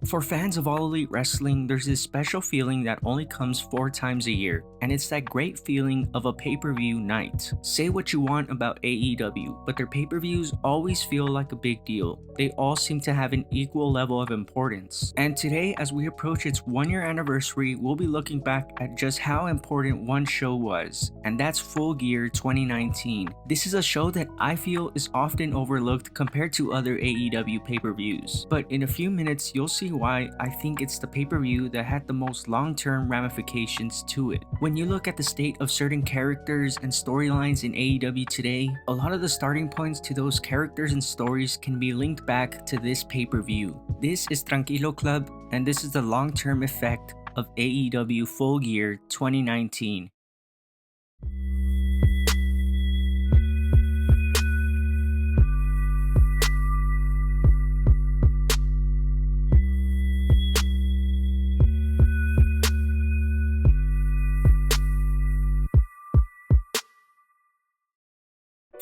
For fans of All Elite Wrestling, there's this special feeling that only comes 4 times a year, and it's that great feeling of a pay-per-view night. Say what you want about AEW, but their pay-per-views always feel like a big deal. They all seem to have an equal level of importance. And today, as we approach its 1-year anniversary, we'll be looking back at just how important one show was, and that's Full Gear 2019. This is a show that I feel is often overlooked compared to other AEW pay-per-views, but in a few minutes you'll see why I think it's the pay-per-view that had the most long-term ramifications to it. When you look at the state of certain characters and storylines in AEW today, a lot of the starting points to those characters and stories can be linked back to this pay-per-view. This is Tranquilo Club, and this is the long-term effect of AEW Full Gear 2019.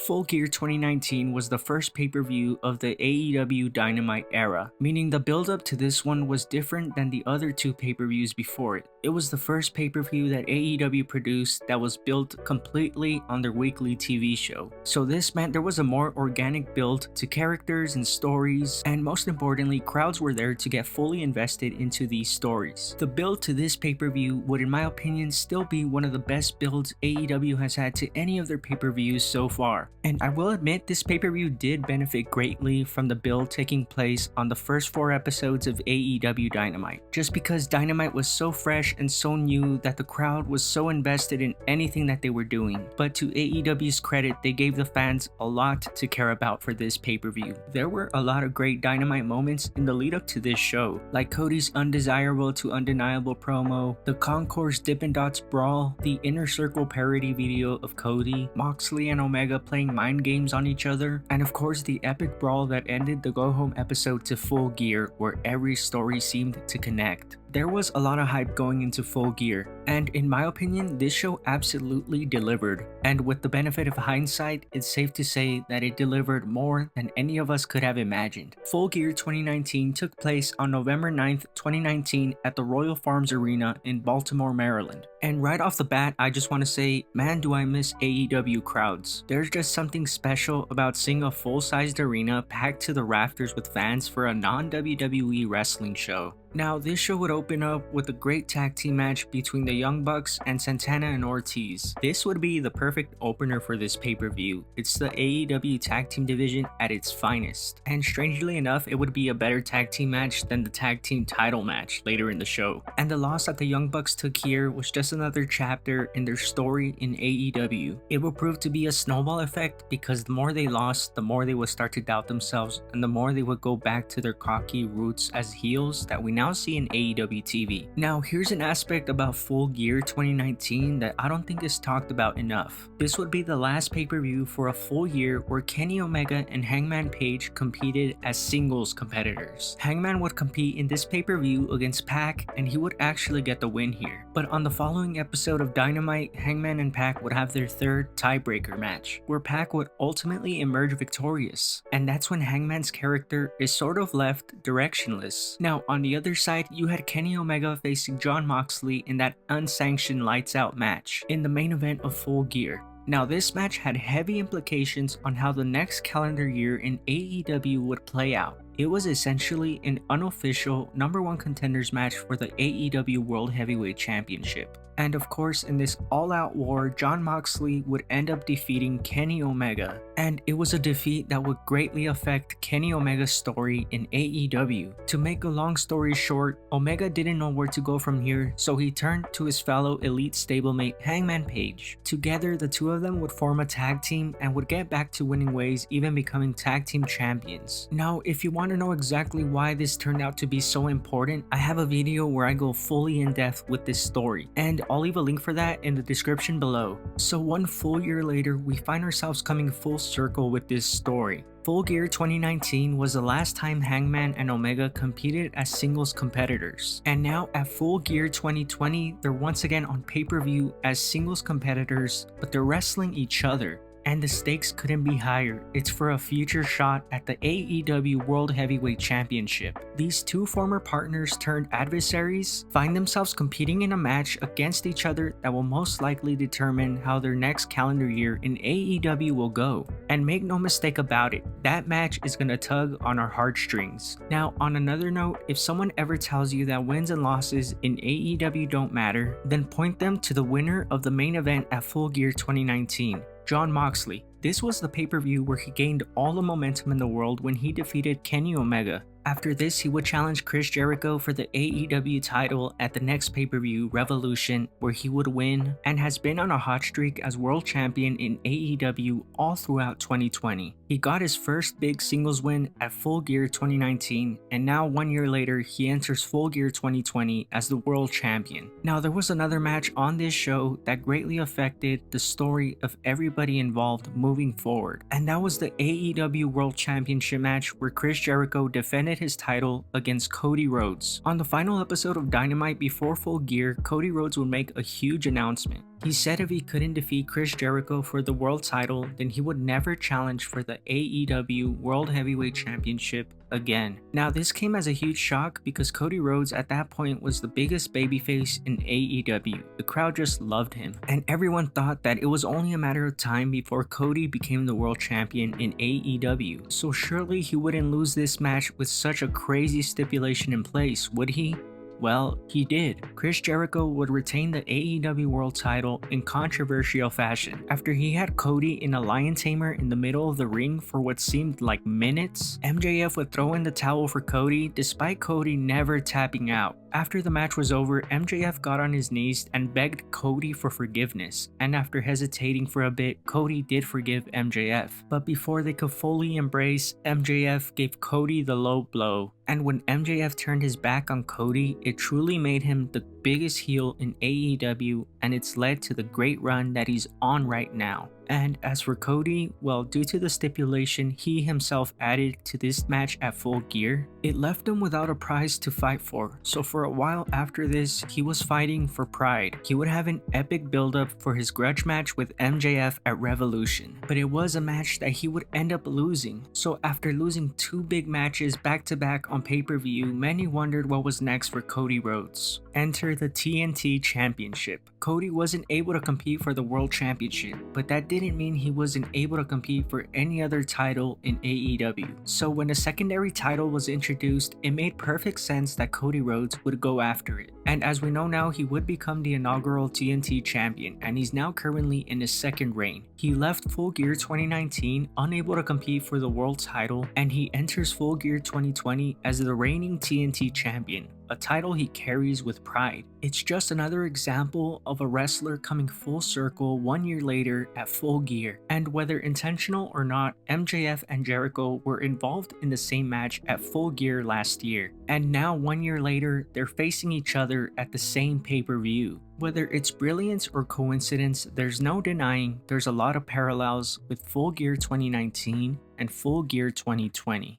Full Gear 2019 was the first pay-per-view of the AEW Dynamite era, meaning the build-up to this one was different than the other 2 pay-per-views before it. It was the first pay-per-view that AEW produced that was built completely on their weekly TV show. So this meant there was a more organic build to characters and stories, and most importantly, crowds were there to get fully invested into these stories. The build to this pay-per-view would, in my opinion, still be one of the best builds AEW has had to any of their pay-per-views so far. And I will admit, this pay-per-view did benefit greatly from the build taking place on the first 4 episodes of AEW Dynamite, just because Dynamite was so fresh and so new that the crowd was so invested in anything that they were doing. But to AEW's credit, they gave the fans a lot to care about for this pay-per-view. There were a lot of great Dynamite moments in the lead up to this show, like Cody's undesirable to undeniable promo, the Concourse Dippin' Dots brawl, the Inner Circle parody video of Cody, Moxley and Omega playing mind games on each other, and of course the epic brawl that ended the Go Home episode to Full Gear, where every story seemed to connect. There was a lot of hype going into Full Gear, and in my opinion, this show absolutely delivered. And with the benefit of hindsight, it's safe to say that it delivered more than any of us could have imagined. Full Gear 2019 took place on November 9th, 2019 at the Royal Farms Arena in Baltimore, Maryland. And right off the bat, I just want to say, man, do I miss AEW crowds. There's just something special about seeing a full-sized arena packed to the rafters with fans for a non-WWE wrestling show. Now, this show would open up with a great tag team match between the Young Bucks and Santana and Ortiz. This would be the perfect opener for this pay-per-view. It's the AEW tag team division at its finest. And strangely enough, it would be a better tag team match than the tag team title match later in the show. And the loss that the Young Bucks took here was just another chapter in their story in AEW. It would prove to be a snowball effect because the more they lost, the more they would start to doubt themselves, and the more they would go back to their cocky roots as heels that we now see in AEW TV. Now, here's an aspect about Full Gear 2019 that I don't think is talked about enough. This would be the last pay-per-view for a full year where Kenny Omega and Hangman Page competed as singles competitors. Hangman would compete in this pay-per-view against Pac, and he would actually get the win here. But on the following episode of Dynamite, Hangman and Pac would have their 3rd tiebreaker match, where Pac would ultimately emerge victorious. And that's when Hangman's character is sort of left directionless. Now, on the other side, you had Kenny Omega facing Jon Moxley in that unsanctioned lights out match in the main event of Full Gear. Now, this match had heavy implications on how the next calendar year in AEW would play out. It was essentially an unofficial #1 contenders match for the AEW World Heavyweight Championship. And of course, in this all-out war, Jon Moxley would end up defeating Kenny Omega. And it was a defeat that would greatly affect Kenny Omega's story in AEW. To make a long story short, Omega didn't know where to go from here, so he turned to his fellow elite stablemate Hangman Page. Together, the two of them would form a tag team and would get back to winning ways, even becoming tag team champions. Now, if you want to know exactly why this turned out to be so important, I have a video where I go fully in depth with this story, and I'll leave a link for that in the description below. So 1 full year later, we find ourselves coming full circle with this story. Full Gear 2019 was the last time Hangman and Omega competed as singles competitors. And now at Full Gear 2020, they're once again on pay-per-view as singles competitors, but they're wrestling each other. And the stakes couldn't be higher. It's for a future shot at the AEW World Heavyweight Championship. These two former partners turned adversaries find themselves competing in a match against each other that will most likely determine how their next calendar year in AEW will go. And make no mistake about it, that match is gonna tug on our heartstrings. Now, on another note, if someone ever tells you that wins and losses in AEW don't matter, then point them to the winner of the main event at Full Gear 2019. Jon Moxley. This was the pay-per-view where he gained all the momentum in the world when he defeated Kenny Omega. After this, he would challenge Chris Jericho for the AEW title at the next pay-per-view, Revolution, where he would win, and has been on a hot streak as world champion in AEW all throughout 2020. He got his first big singles win at Full Gear 2019, and now 1 year later, he enters Full Gear 2020 as the world champion. Now, there was another match on this show that greatly affected the story of everybody involved moving forward, and that was the AEW World Championship match where Chris Jericho defended his title against Cody Rhodes. On the final episode of Dynamite before Full Gear, Cody Rhodes would make a huge announcement. He said if he couldn't defeat Chris Jericho for the world title, then he would never challenge for the AEW World Heavyweight Championship again. Now, this came as a huge shock because Cody Rhodes at that point was the biggest babyface in AEW. The crowd just loved him, and everyone thought that it was only a matter of time before Cody became the world champion in AEW. So surely he wouldn't lose this match with such a crazy stipulation in place, would he? Well, he did. Chris Jericho would retain the AEW World title in controversial fashion. After he had Cody in a lion tamer in the middle of the ring for what seemed like minutes, MJF would throw in the towel for Cody despite Cody never tapping out. After the match was over, MJF got on his knees and begged Cody for forgiveness, and after hesitating for a bit, Cody did forgive MJF. But before they could fully embrace, MJF gave Cody the low blow. And when MJF turned his back on Cody, it truly made him the biggest heel in AEW, and it's led to the great run that he's on right now. And as for Cody, well, due to the stipulation he himself added to this match at Full Gear, it left him without a prize to fight for. So for a while after this, he was fighting for pride. He would have an epic build-up for his grudge match with MJF at Revolution, but it was a match that he would end up losing. So after losing two big matches back-to-back on pay-per-view, many wondered what was next for Cody Rhodes. Enter the TNT Championship. Cody wasn't able to compete for the World Championship, but that didn't mean he wasn't able to compete for any other title in AEW. So when a secondary title was introduced, it made perfect sense that Cody Rhodes would go after it. And as we know now, he would become the inaugural TNT champion, and he's now currently in his second reign. He left Full Gear 2019 unable to compete for the world title, and he enters Full Gear 2020 as the reigning TNT champion, a title he carries with pride. It's just another example of a wrestler coming full circle 1 year later at Full Gear. And whether intentional or not, MJF and Jericho were involved in the same match at Full Gear last year. And now 1 year later, they're facing each other at the same pay-per-view. Whether it's brilliance or coincidence, there's no denying there's a lot of parallels with Full Gear 2019 and Full Gear 2020.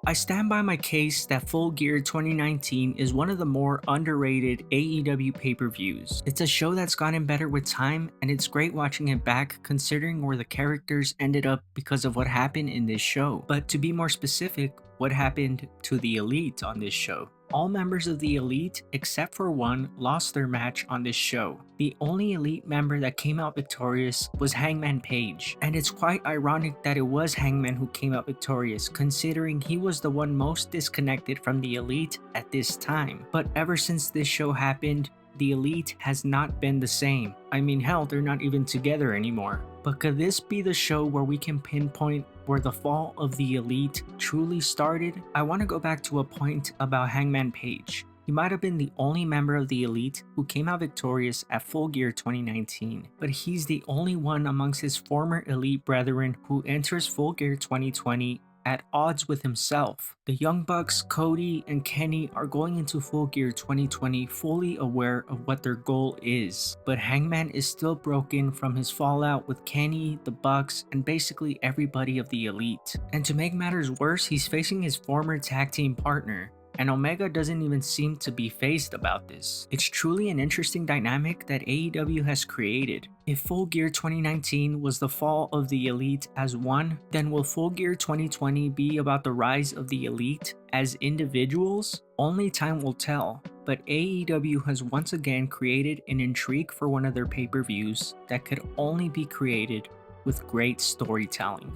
I stand by my case that Full Gear 2019 is one of the more underrated AEW pay-per-views. It's a show that's gotten better with time, and it's great watching it back considering where the characters ended up because of what happened in this show. But to be more specific, what happened to the Elite on this show. All members of the Elite, except for one, lost their match on this show. The only Elite member that came out victorious was Hangman Page, and it's quite ironic that it was Hangman who came out victorious, considering he was the one most disconnected from the Elite at this time. But ever since this show happened, the Elite has not been the same. I mean, hell, they're not even together anymore. But could this be the show where we can pinpoint where the fall of the Elite truly started? I want to go back to a point about Hangman Page. He might have been the only member of the Elite who came out victorious at Full Gear 2019, but he's the only one amongst his former Elite brethren who enters Full Gear 2020 at odds with himself. The Young Bucks, Cody, and Kenny are going into Full Gear 2020 fully aware of what their goal is, but Hangman is still broken from his fallout with Kenny, the Bucks, and basically everybody of the Elite. And to make matters worse, he's facing his former tag team partner. and Omega doesn't even seem to be fazed about this. It's truly an interesting dynamic that AEW has created. If Full Gear 2019 was the fall of the Elite as one, then will Full Gear 2020 be about the rise of the Elite as individuals? Only time will tell, but AEW has once again created an intrigue for one of their pay-per-views that could only be created with great storytelling.